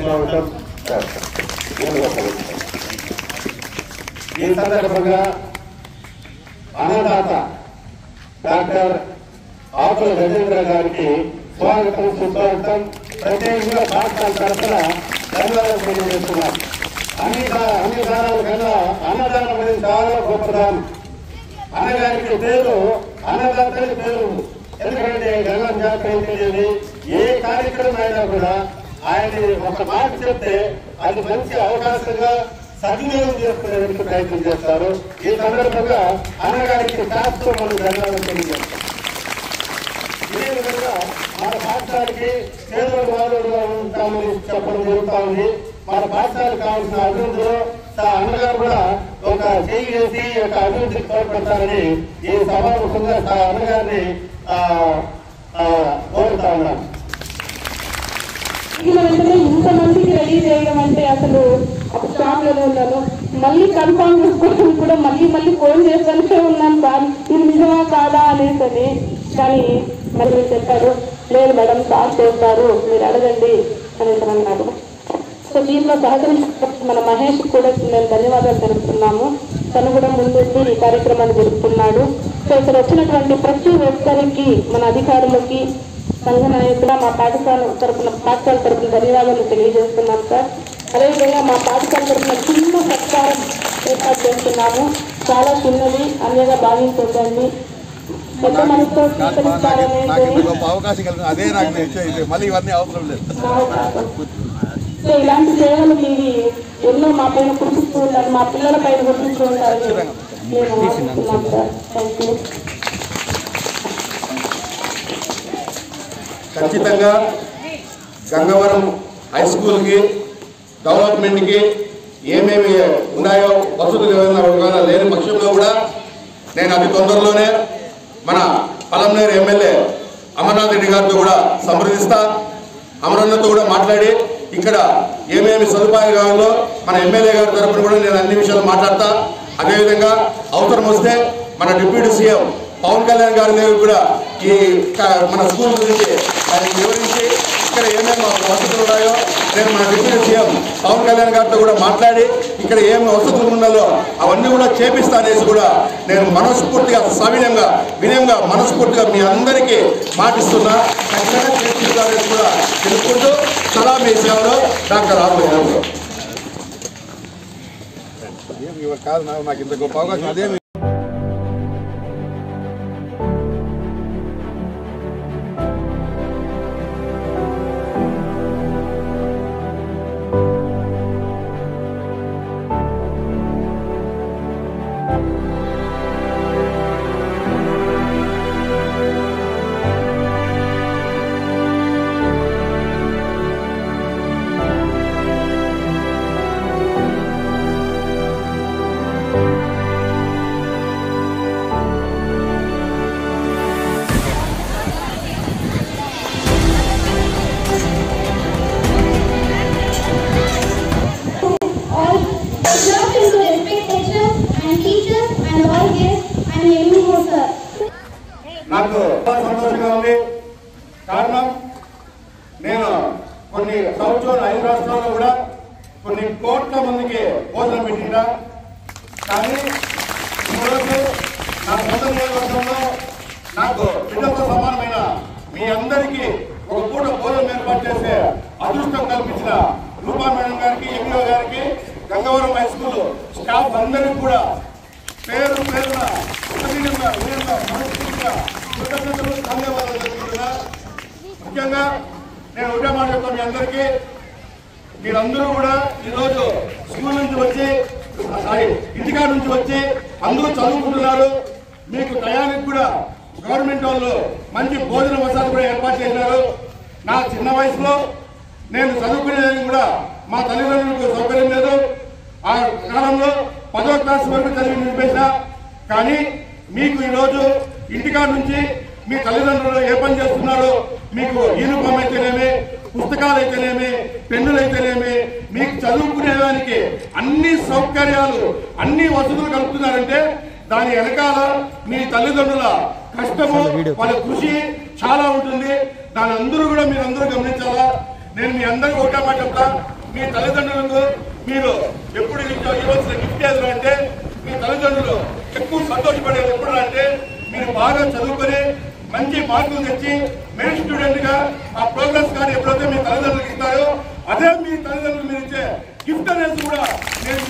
స్వాగతం ఈ సందర్భంగా అన్నదాత డాక్టర్ ఆకుల గజేంద్ర గారికి స్వాగతం సుస్వాగతం ప్రత్యేకంగా పాఠశాల తరఫున ధన్యవాదాలు తెలియజేస్తున్నాం. అన్ని దానాల కన్నా అన్నదానం అనేది చాలా గొప్పదానం. అన్నగారికి పేరు అన్నదాతని పేరు. ఎందుకంటే గంగం జాతర తెలియదు, ఏ కార్యక్రమం అయినా కూడా ఆయన ఒక మాట చెప్తే అది మంచి అవకాశంగా సద్వినియోగం చేసుకునేందుకు ప్రయత్నం చేస్తారు. ఈ సందర్భంగా అన్నగారికి శాస్త్రం మనం ధన్యవాదాలు తెలియజేస్తాం. ఇదే విధంగా మన పాఠశాలకి కేంద్ర బాలుడుగా ఉంటామని చెప్పడం జరుగుతా ఉంది. మన పాఠశాలకు కావాల్సిన అభివృద్ధిలో అన్నగారు కూడా ఒక చేయి వేసి ఒక అభివృద్ధికి తోడ్పడతారని ఈ సభాముఖంగా అన్నగారిని కోరుతా ఉన్నాను. ఇంతమందికి రెడీ చేయడం అంటే అసలు షాప్లోనే ఉన్నాను. మళ్ళీ కన్ఫర్మ్ చేసుకోవడం కూడా మళ్ళీ ఫోన్ చేస్తూనే ఉన్నాను సార్ ఇది నిజమా కాదా అనేసి. కానీ మరి మీరు చెప్పారు లేదు మేడం సార్ చేస్తారు మీరు అడగండి అనేసి అన్నారు. సో దీంట్లో సహకరించిన మన మహేష్ కూడా మేము ధన్యవాదాలు తెలుపుతున్నాము. తను కూడా ముందుండి ఈ కార్యక్రమాన్ని జరుపుతున్నాడు. సో ఇక్కడ వచ్చినటువంటి ప్రతి ఒక్కరికి మన అధికారులకి సంఘ నాయకుల మా పాఠశాల తరపున ధన్యవాదాలు తెలియజేస్తున్నాం సార్. అదేవిధంగా మా పాఠశాల తరపున చిన్న సత్కారం ఏర్పాటు చేస్తున్నాము. చాలా చిన్నది అన్యగా భావించొద్దండి. పెద్ద మనసుతో సో ఇలాంటి సేవలు మీవి ఎన్నో మా పైన కురిపిస్తూ ఉంటారు, మా పిల్లల పైన కురిపిస్తూ ఉంటారని మేము ఆశిస్తున్నాం సార్. Thank you. ఖచ్చితంగా గంగవరం హై స్కూల్కి డెవలప్మెంట్కి ఏమేమి ఉన్నాయో వసతులు ఏమైనా లేని పక్షంలో కూడా నేను అతి తొందరలోనే మన పలంనేరు ఎమ్మెల్యే అమర్నాథ్ రెడ్డి గారితో కూడా సంప్రదిస్తా. అమరన్నతో కూడా మాట్లాడి ఇక్కడ ఏమేమి సదుపాయాలు కావాలో మన ఎమ్మెల్యే గారి తరఫున కూడా నేను అన్ని విషయాలు మాట్లాడతా. అదేవిధంగా అవసరం వస్తే మన డిప్యూటీ సీఎం పవన్ కళ్యాణ్ గారి దగ్గర కూడా ఈ మన స్కూల్ గురించి ఆయన వివరించి ఇక్కడ ఏమేమి వసతులు ఉన్నాయో నేను మన డిప్యూటీ సీఎం పవన్ కళ్యాణ్ గారితో కూడా మాట్లాడి ఇక్కడ ఏమి వసతులు ఉన్నాయో అవన్నీ కూడా చేపిస్తా అనేసి కూడా నేను మనస్ఫూర్తిగా వినయంగా మనస్ఫూర్తిగా మీ అందరికీ మాటిస్తున్నా. ఖచ్చితంగా చేపిస్తారని కూడా తెలుపుకుంటూ సలా మీ సేవలో డాక్టర్ ఆకుల కాదు నాకు ఇంత గొప్ప అవకాశం అదే. నాకు సంతోషంగా ఉంది. కారణం నేను కొన్ని సంవత్సరాలు 5 రాష్ట్రాల్లో కూడా కొన్ని కోట్ల మందికి భోజనం పెట్టినా, కానీ ఈరోజు నా సొంత నియోజకవర్గంలో నాకు బిడ్డతో సమానమైన మీ అందరికీ ఒక పూట భోజనం ఏర్పాటు చేసే అదృష్టం కల్పించిన రూపా మేడం గారికి, ఎంఈఓ గారికి, గంగవరం హై స్కూల్ స్టాఫ్ అందరికీ కూడా పేరు పేరున కృతజ్ఞతలు ధన్యవాదాలు తెలుపుతున్నా. ముఖ్యంగా నేను ఒకటే మాట చెప్తాను మీ అందరికీ, మీరందరూ కూడా ఈరోజు స్కూల్ నుంచి వచ్చి ఇంటికాడ నుంచి వచ్చి అందరూ చదువుకుంటున్నారు. మీకు టయానికి కూడా గవర్నమెంట్ వాళ్ళు మంచి భోజన వసతి కూడా ఏర్పాటు చేసినారు. నా చిన్న వయసులో నేను చదువుకునేదానికి కూడా మా తల్లిదండ్రులకు సౌకర్యం లేదు. ఆ కాలంలో 10వ క్లాస్ వరకు చదివి నిలిపేసిన. కానీ మీకు ఈరోజు ఇంటికాడ నుంచి మీ తల్లిదండ్రులు ఏ పని చేస్తున్నారో మీకు యూనిఫామ్ అయితేనేమి, పుస్తకాలు అయితేనేమి, పెన్నులు అయితేనేమి, మీకు చదువుకునేదానికి అన్ని సౌకర్యాలు అన్ని వసతులు కలుపుతున్నారంటే దాని వెనకాల మీ తల్లిదండ్రుల కష్టము వాళ్ళ కృషి చాలా ఉంటుంది. దాని అందరూ కూడా మీరందరూ గమనించాలా. నేను మీ అందరికీ ఒకటే మాట చెప్తా, మీ తల్లిదండ్రులకు మీరు ఎప్పుడు ఇవ్వాల్సిన గిఫ్ట్ ఏదైనా అంటే మీ తల్లిదండ్రులు ఎక్కువ సంతోషపడేది ఎప్పుడు అంటే మీరు బాగా చదువుకొని మంచి మార్కులు తెచ్చి మెరిట్ స్టూడెంట్ గా ఆ ప్రోగ్రెస్ కార్డు ఎప్పుడైతే మీ తల్లిదండ్రులకు ఇస్తారో అదే మీ తల్లిదండ్రులు మీరు ఇచ్చే గిఫ్ట్ అనేది కూడా నేను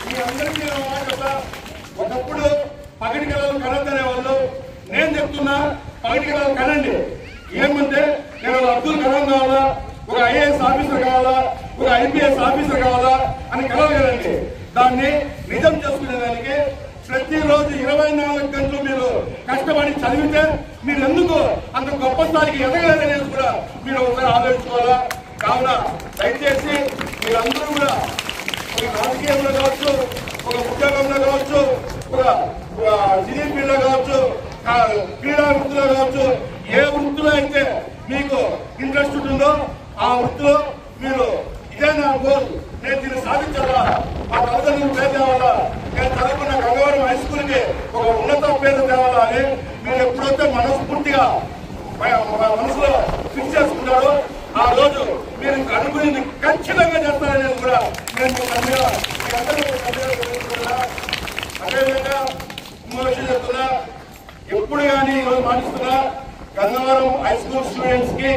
మీ అందరికీ చెప్తా. ఒకప్పుడు పగటి కళలు కనద్దనే వాళ్ళు నేను చెప్తున్నా పగటి కళలు కనండి. ఏమంటే నేను అబ్దుల్ కలాం కావాలా, ఒక ఐఏఎస్ ఆఫీసర్ కావాలా, ఒక ఐపీఎస్ ఆఫీసర్ కావాలా అని కలలు కదండి. దాన్ని నిజం చేసుకునేదానికి ప్రతిరోజు 24 గంటలు మీరు కష్టపడి చదివితే మీరు ఎందుకు అంత గొప్ప స్థాయికి ఎదగలేదనేది కూడా మీరు ఒకసారి ఆలోచించుకోవాలా. కావున దయచేసి మీరందరూ కూడా ఒక రాజకీయంలో కావచ్చు, ఒక ఉద్యోగంలో కావచ్చు, ఒక సినీ ఫీల్డ్లో కావచ్చు, క్రీడా వృత్తిలో కావచ్చు, ఏ వృత్తిలో అయితే మీకు ఇంట్రెస్ట్ ఉంటుందో ఆ వృత్తిలో మీరు ఇదే నా గోల్, నేను దీన్ని సాధించాలా, మా తల్లిదండ్రులు పేరు తేవాలా, నేను చదువుకున్న గంగవరం హై స్కూల్కి ఒక ఉన్నత పేరు తేవాలా అని మీరు ఎప్పుడైతే మనస్ఫూర్తిగా మనసులో ఫిక్స్ చేసుకుంటారో ఆ రోజు మీరు అనుకుని ఖచ్చితంగా చేస్తారనేది కూడా నేను అదేవిధంగా ఇంకో విషయం చెప్తున్నా. ఎప్పుడు కానీ ఈరోజు మాటిస్తున్నా గంగవరం హై స్కూల్ స్టూడెంట్స్ కి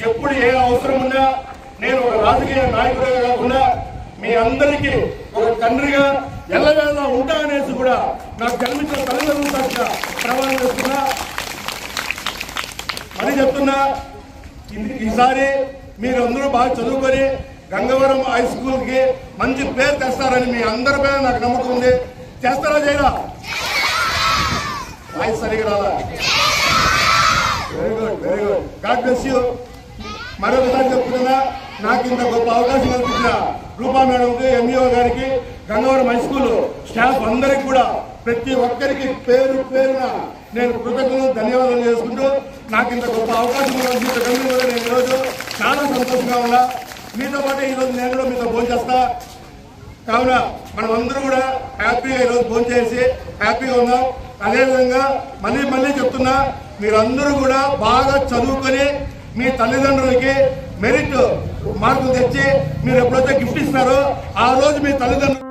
ఎప్పుడు ఏ అవసరం ఉన్నా నేను ఒక రాజకీయ నాయకుడిగా కాకుండా మీ అందరికీ ఒక తండ్రిగా ఎల్లవేళ ఉంటా అనేసి కూడా నాకు జన్మించిన తల్లిదండ్రుల తరఫున ప్రమాణం చేస్తున్నా. మరి చెప్తున్నా, ఈసారి మీరందరూ బాగా చదువుకొని గంగవరం హై స్కూల్ కి మంచి పేరు తెస్తారని మీ అందరి పైన నాకు నమ్మకం ఉంది. చేస్తారా చేయరా? వాయిస్ సరిగా రాలా? Very good, very good. God bless you. మరొకసారి చెప్తున్నా, నాకు ఇంత గొప్ప అవకాశం కల్పించిన రూపా మేడంకి, ఎంఈఓ గారికి, గంగవరం హై స్కూల్ స్టాఫ్ అందరికి కూడా ప్రతి ఒక్కరికి పేరు పేరున నేను కృతజ్ఞతలు ధన్యవాదాలు చేసుకుంటూ నాకు ఇంత గొప్ప అవకాశం కల్పించడం కూడా నేను ఈరోజు చాలా సంతోషంగా ఉన్నా. మీతో పాటు ఈరోజు నేను కూడా మీతో భోజనం చేస్తా. కావున మనం అందరూ కూడా హ్యాపీగా ఈరోజు భోజనం చేసి హ్యాపీగా ఉన్నాం. అదేవిధంగా మళ్ళీ చెప్తున్నా, మీరందరూ కూడా బాగా చదువుకొని మీ తల్లిదండ్రులకి మెరిట్ మార్కులు తెచ్చి మీరు ఎప్పుడైతే గిఫ్ట్ ఇస్తారో ఆ రోజు మీ తల్లిదండ్రులు